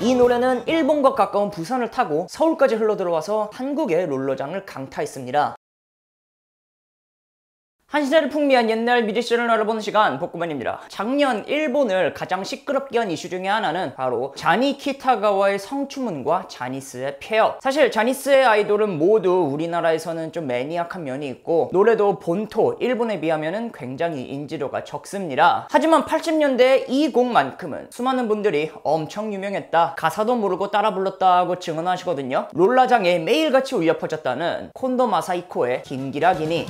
이 노래는 일본과 가까운 부산을 타고 서울까지 흘러들어와서 한국의 롤러장을 강타했습니다. 한 시대를 풍미한 옛날 뮤지션을 알아보는 시간, 복구만입니다. 작년 일본을 가장 시끄럽게 한 이슈 중에 하나는 바로 자니 키타가와의 성추문과 자니스의 폐업. 사실 자니스의 아이돌은 모두 우리나라에서는 좀 매니악한 면이 있고 노래도 본토 일본에 비하면 굉장히 인지도가 적습니다. 하지만 80년대 이 곡만큼은 수많은 분들이 엄청 유명했다, 가사도 모르고 따라 불렀다고 증언하시거든요. 롤라장에 매일같이 울려 퍼졌다는 콘도 마사히코의 긴기라기니.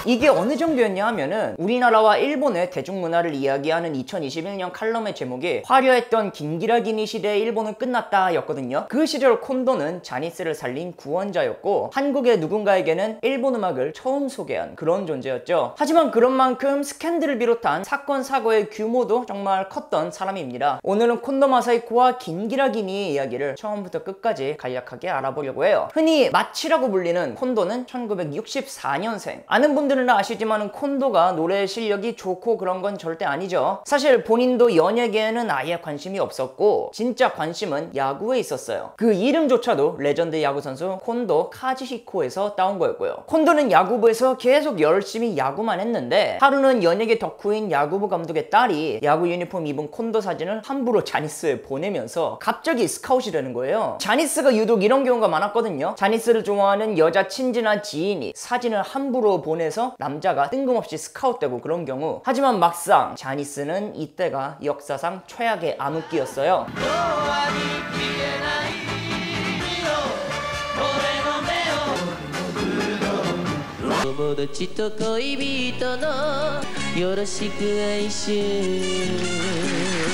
이게 어느 정도였냐 하면은 우리나라와 일본의 대중문화를 이야기하는 2021년 칼럼의 제목이 화려했던 긴기라기니 시대의 일본은 끝났다 였거든요. 그 시절 콘도는 자니스를 살린 구원자였고 한국의 누군가에게는 일본 음악을 처음 소개한 그런 존재였죠. 하지만 그런 만큼 스캔들을 비롯한 사건 사고의 규모도 정말 컸던 사람입니다. 오늘은 콘도 마사히코와 긴기라기니의 이야기를 처음부터 끝까지 간략하게 알아보려고 해요. 흔히 마치라고 불리는 콘도는 1964년생. 아는 분들은 아시지만 콘도가 노래 실력이 좋고 그런 건 절대 아니죠. 사실 본인도 연예계에는 아예 관심이 없었고 진짜 관심은 야구에 있었어요. 그 이름조차도 레전드 야구선수 콘도 카즈히코에서 따온 거였고요. 콘도는 야구부에서 계속 열심히 야구만 했는데 하루는 연예계 덕후인 야구부 감독의 딸이 야구 유니폼 입은 콘도 사진을 함부로 자니스에 보내면서 갑자기 스카웃이 되는 거예요. 자니스가 유독 이런 경우가 많았거든요. 자니스를 좋아하는 여자 친진한 지인이 사진을 함부로 보내서 남자가 뜬금없이 스카웃되고 그런 경우. 하지만 막상 자니스는 이때가 역사상 최악의 암흑기였어요.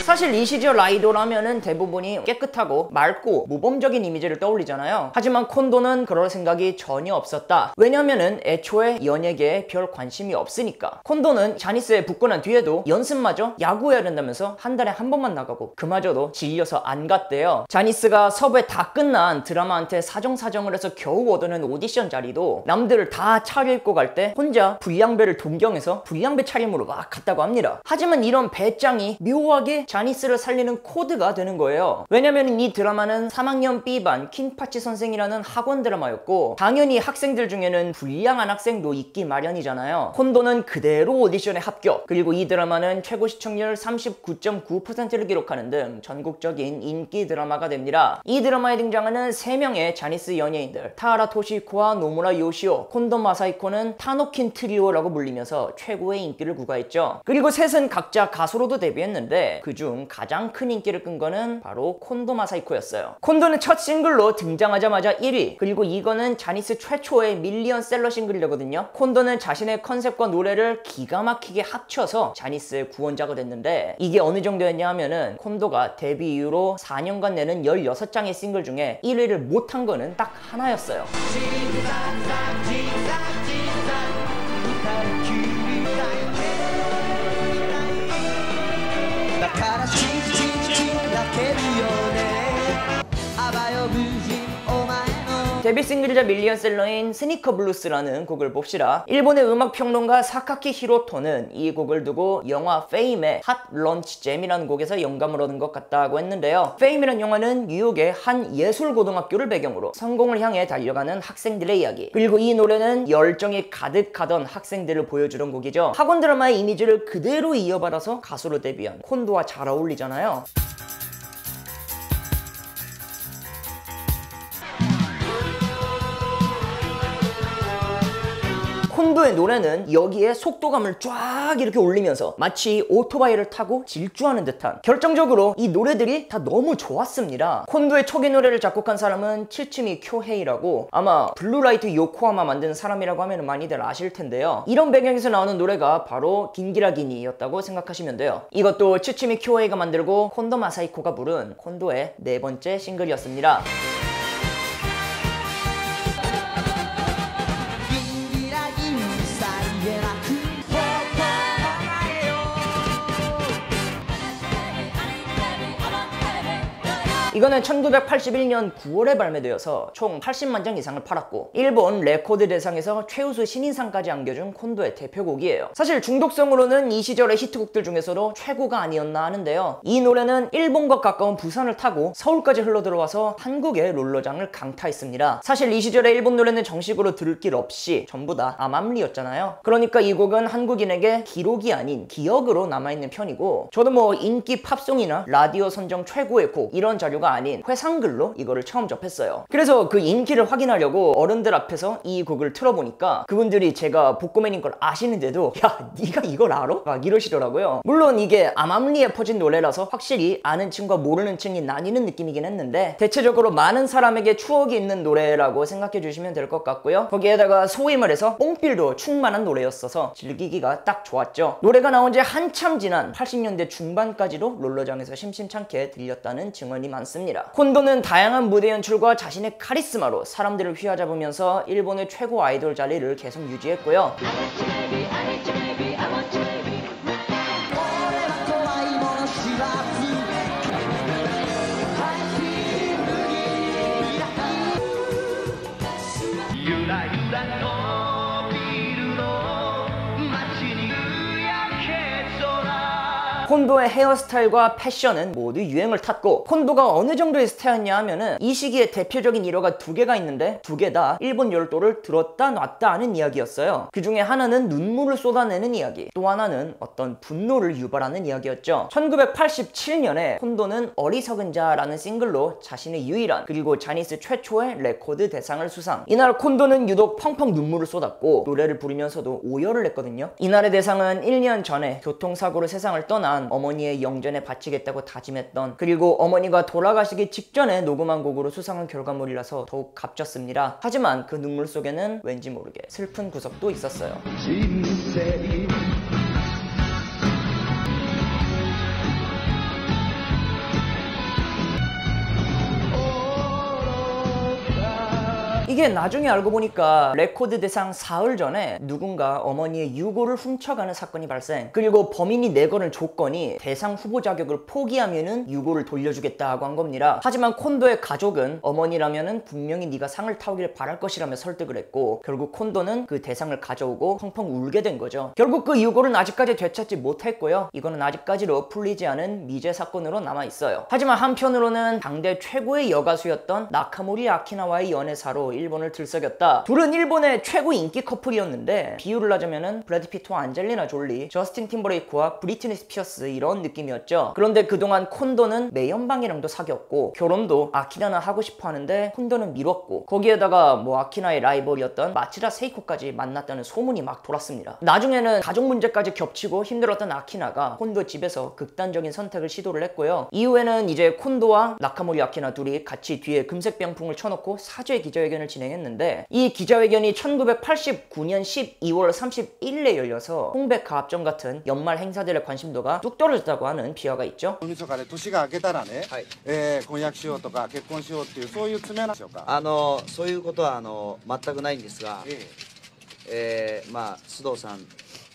사실 이 시절 아이돌 하면은 대부분이 깨끗하고 맑고 모범적인 이미지를 떠올리잖아요. 하지만 콘도는 그럴 생각이 전혀 없었다. 왜냐면은 애초에 연예계에 별 관심이 없으니까. 콘도는 자니스에 붙고 난 뒤에도 연습마저 야구해야 된다면서 한 달에 한 번만 나가고 그마저도 질려서 안 갔대요. 자니스가 섭외 다 끝난 드라마한테 사정사정을 해서 겨우 얻어낸 오디션 자리도 남들을 다 차려입고 갈 때 혼자 불량배를 동경해서 불량배 차림으로 막 갔다고 합니다. 하지만 이런 배짱이 묘하게 자니스를 살리는 코드가 되는 거예요. 왜냐면 이 드라마는 3학년 B반 킨파치 선생이라는 학원 드라마였고 당연히 학생들 중에는 불량한 학생도 있기 마련이잖아요. 콘도는 그대로 오디션에 합격. 그리고 이 드라마는 최고 시청률 39.9%를 기록하는 등 전국적인 인기 드라마가 됩니다. 이 드라마에 등장하는 3명의 자니스 연예인들, 타하라 토시히코와 노무라 요시오, 콘도 마사히코는 타노킨 트리오라고 불리면서 최고의 인기를 구가했죠. 그리고 셋은 각자 가수로도 데뷔했는데 그중 가장 큰 인기를 끈 거는 바로 콘도 마사히코였어요. 콘도는 첫 싱글로 등장하자마자 1위, 그리고 이거는 자니스 최초의 밀리언셀러 싱글이거든요. 콘도는 자신의 컨셉과 노래를 기가 막히게 합쳐서 자니스의 구원자가 됐는데 이게 어느 정도였냐 하면은 콘도가 데뷔 이후로 4년간 내는 16장의 싱글 중에 1위를 못한 거는 딱 하나였어요. 데뷔 싱글이자 밀리언셀러인 스니커 블루스라는 곡을 봅시다. 일본의 음악평론가 사카키 히로토는 이 곡을 두고 영화 페임의 핫 런치 잼이라는 곡에서 영감을 얻은 것 같다고 했는데요. 페임이라는 영화는 뉴욕의 한 예술고등학교를 배경으로 성공을 향해 달려가는 학생들의 이야기, 그리고 이 노래는 열정이 가득하던 학생들을 보여주는 곡이죠. 학원 드라마의 이미지를 그대로 이어받아서 가수로 데뷔한 콘도와 잘 어울리잖아요. 콘도의 노래는 여기에 속도감을 쫙 이렇게 올리면서 마치 오토바이를 타고 질주하는 듯한, 결정적으로 이 노래들이 다 너무 좋았습니다. 콘도의 초기 노래를 작곡한 사람은 츠츠미 쿄헤이라고, 아마 블루라이트 요코하마 만든 사람이라고 하면 많이들 아실 텐데요. 이런 배경에서 나오는 노래가 바로 긴기라기니였다고 생각하시면 돼요. 이것도 츠츠미 쿄헤이가 만들고 콘도 마사히코가 부른 콘도의 4번째 싱글이었습니다. 이거는 1981년 9월에 발매되어서 총 80만 장 이상을 팔았고 일본 레코드 대상에서 최우수 신인상까지 안겨준 콘도의 대표곡이에요. 사실 중독성으로는 이 시절의 히트곡들 중에서도 최고가 아니었나 하는데요. 이 노래는 일본과 가까운 부산을 타고 서울까지 흘러들어와서 한국의 롤러장을 강타했습니다. 사실 이 시절의 일본 노래는 정식으로 들을 길 없이 전부 다 암암리였잖아요. 그러니까 이 곡은 한국인에게 기록이 아닌 기억으로 남아있는 편이고 저도 뭐 인기 팝송이나 라디오 선정 최고의 곡 이런 자료가 아닌 회상글로 이거를 처음 접했어요. 그래서 그 인기를 확인하려고 어른들 앞에서 이 곡을 틀어보니까 그분들이 제가 복고맨인 걸 아시는데도 야 네가 이걸 알아? 막 이러시더라고요. 물론 이게 암암리에 퍼진 노래라서 확실히 아는 층과 모르는 층이 나뉘는 느낌이긴 했는데 대체적으로 많은 사람에게 추억이 있는 노래라고 생각해 주시면 될 것 같고요. 거기에다가 소위 말해서 뽕필도 충만한 노래였어서 즐기기가 딱 좋았죠. 노래가 나온 지 한참 지난 80년대 중반까지도 롤러장에서 심심찮게 들렸다는 증언이 많습니다. 콘도는 다양한 무대 연출과 자신의 카리스마로 사람들을 휘어잡으면서 일본의 최고 아이돌 자리를 계속 유지했고요. 콘도의 헤어스타일과 패션은 모두 유행을 탔고 콘도가 어느 정도의 스타였냐 하면은 이 시기에 대표적인 일화가 두 개가 있는데 두 개 다 일본 열도를 들었다 놨다 하는 이야기였어요. 그 중에 하나는 눈물을 쏟아내는 이야기, 또 하나는 어떤 분노를 유발하는 이야기였죠. 1987년에 콘도는 어리석은 자라는 싱글로 자신의 유일한 그리고 자니스 최초의 레코드 대상을 수상. 이날 콘도는 유독 펑펑 눈물을 쏟았고 노래를 부르면서도 오열을 했거든요. 이날의 대상은 1년 전에 교통사고로 세상을 떠난 어머니의 영전에 바치겠다고 다짐했던, 그리고 어머니가 돌아가시기 직전에 녹음한 곡으로 수상한 결과물이라서 더욱 값졌습니다. 하지만 그 눈물 속에는 왠지 모르게 슬픈 구석도 있었어요. 이게 나중에 알고 보니까 레코드 대상 사흘 전에 누군가 어머니의 유고를 훔쳐가는 사건이 발생, 그리고 범인이 내거는 조건이 대상 후보 자격을 포기하면은 유고를 돌려주겠다고 한 겁니다. 하지만 콘도의 가족은 어머니라면은 분명히 네가 상을 타오길 바랄 것이라며 설득을 했고 결국 콘도는 그 대상을 가져오고 펑펑 울게 된 거죠. 결국 그 유고는 아직까지 되찾지 못했고요. 이거는 아직까지도 풀리지 않은 미제 사건으로 남아있어요. 하지만 한편으로는 당대 최고의 여가수였던 나카모리 아키나와의 연애사로 일본을 들썩였다. 둘은 일본의 최고 인기 커플이었는데 비유를 하자면은 브래드 피트와 안젤리나 졸리, 저스틴 팀버레이크와 브리트니 스피어스 이런 느낌이었죠. 그런데 그동안 콘도는 매연방이랑도 사귀었고 결혼도 아키나는 하고 싶어 하는데 콘도는 미뤘고 거기에다가 뭐 아키나의 라이벌이었던 마츠다 세이코까지 만났다는 소문이 막 돌았습니다. 나중에는 가족 문제까지 겹치고 힘들었던 아키나가 콘도 집에서 극단적인 선택을 시도를 했고요. 이후에는 이제 콘도와 나카모리 아키나 둘이 같이 뒤에 금색 병풍을 쳐놓고 사죄 기자회견을 진행했는데 이 기자회견이 1989년 12월 31일에 열려서 홍백 가합점 같은 연말 행사들의 관심도가 뚝 떨어졌다고 하는 비화가 있죠. 年が明けたらね、婚約しようとか結婚しようっていうそういう詰めなんでしょうか。そういうことは全くないんですが、まあ須藤さん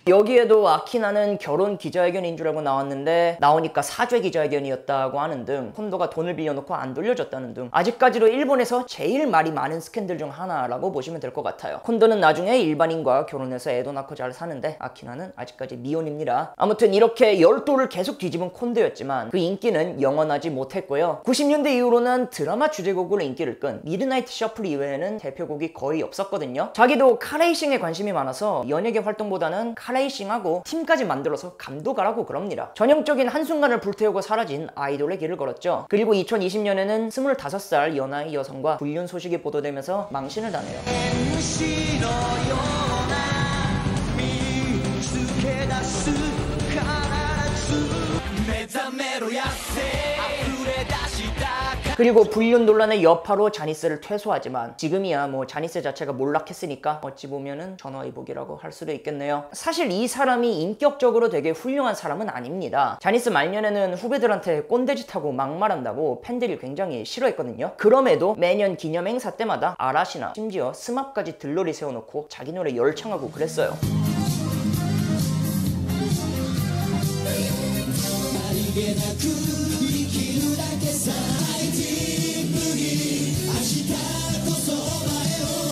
여기에도 아키나는 결혼 기자회견인 줄 알고 나왔는데 나오니까 사죄 기자회견이었다고 하는 등 콘도가 돈을 빌려놓고 안 돌려줬다는 등 아직까지도 일본에서 제일 말이 많은 스캔들 중 하나라고 보시면 될 것 같아요. 콘도는 나중에 일반인과 결혼해서 애도 낳고 잘 사는데 아키나는 아직까지 미혼입니다. 아무튼 이렇게 열도를 계속 뒤집은 콘도였지만 그 인기는 영원하지 못했고요. 90년대 이후로는 드라마 주제곡으로 인기를 끈 미드나이트 셔플 이외에는 대표곡이 거의 없었거든요. 자기도 카레이싱에 관심이 많아서 연예계 활동보다는 카레이싱하고 팀까지 만들어서 감독하라고 그럽니다. 전형적인 한순간을 불태우고 사라진 아이돌의 길을 걸었죠. 그리고 2020년에는 25살 연하의 여성과 불륜 소식이 보도되면서 망신을 당해요. 그리고 불륜 논란의 여파로 자니스를 퇴소하지만 지금이야 뭐 자니스 자체가 몰락했으니까 어찌 보면은 전화위복이라고 할 수도 있겠네요. 사실 이 사람이 인격적으로 되게 훌륭한 사람은 아닙니다. 자니스 말년에는 후배들한테 꼰대짓하고 막말한다고 팬들이 굉장히 싫어했거든요. 그럼에도 매년 기념 행사 때마다 아라시나 심지어 스맙까지 들러리 세워놓고 자기 노래 열창하고 그랬어요.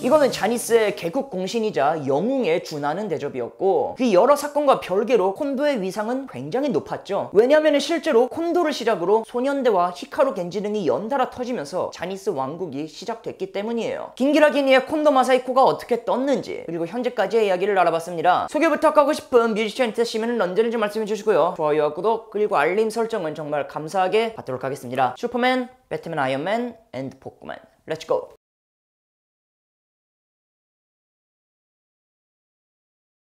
이거는 자니스의 개국 공신이자 영웅에 준하는 대접이었고, 그 여러 사건과 별개로 콘도의 위상은 굉장히 높았죠. 왜냐하면 실제로 콘도를 시작으로 소년대와 히카루 겐지 등이 연달아 터지면서 자니스 왕국이 시작됐기 때문이에요. 긴기라기니의 콘도 마사히코가 어떻게 떴는지, 그리고 현재까지의 이야기를 알아봤습니다. 소개 부탁하고 싶은 뮤지션 있으시면 언제든지 말씀해 주시고요. 좋아요와 구독 그리고 알림 설정은 정말 감사하게 받도록 하겠습니다. 슈퍼맨, 배트맨, 아이언맨, 앤드 포크맨. 렛츠고!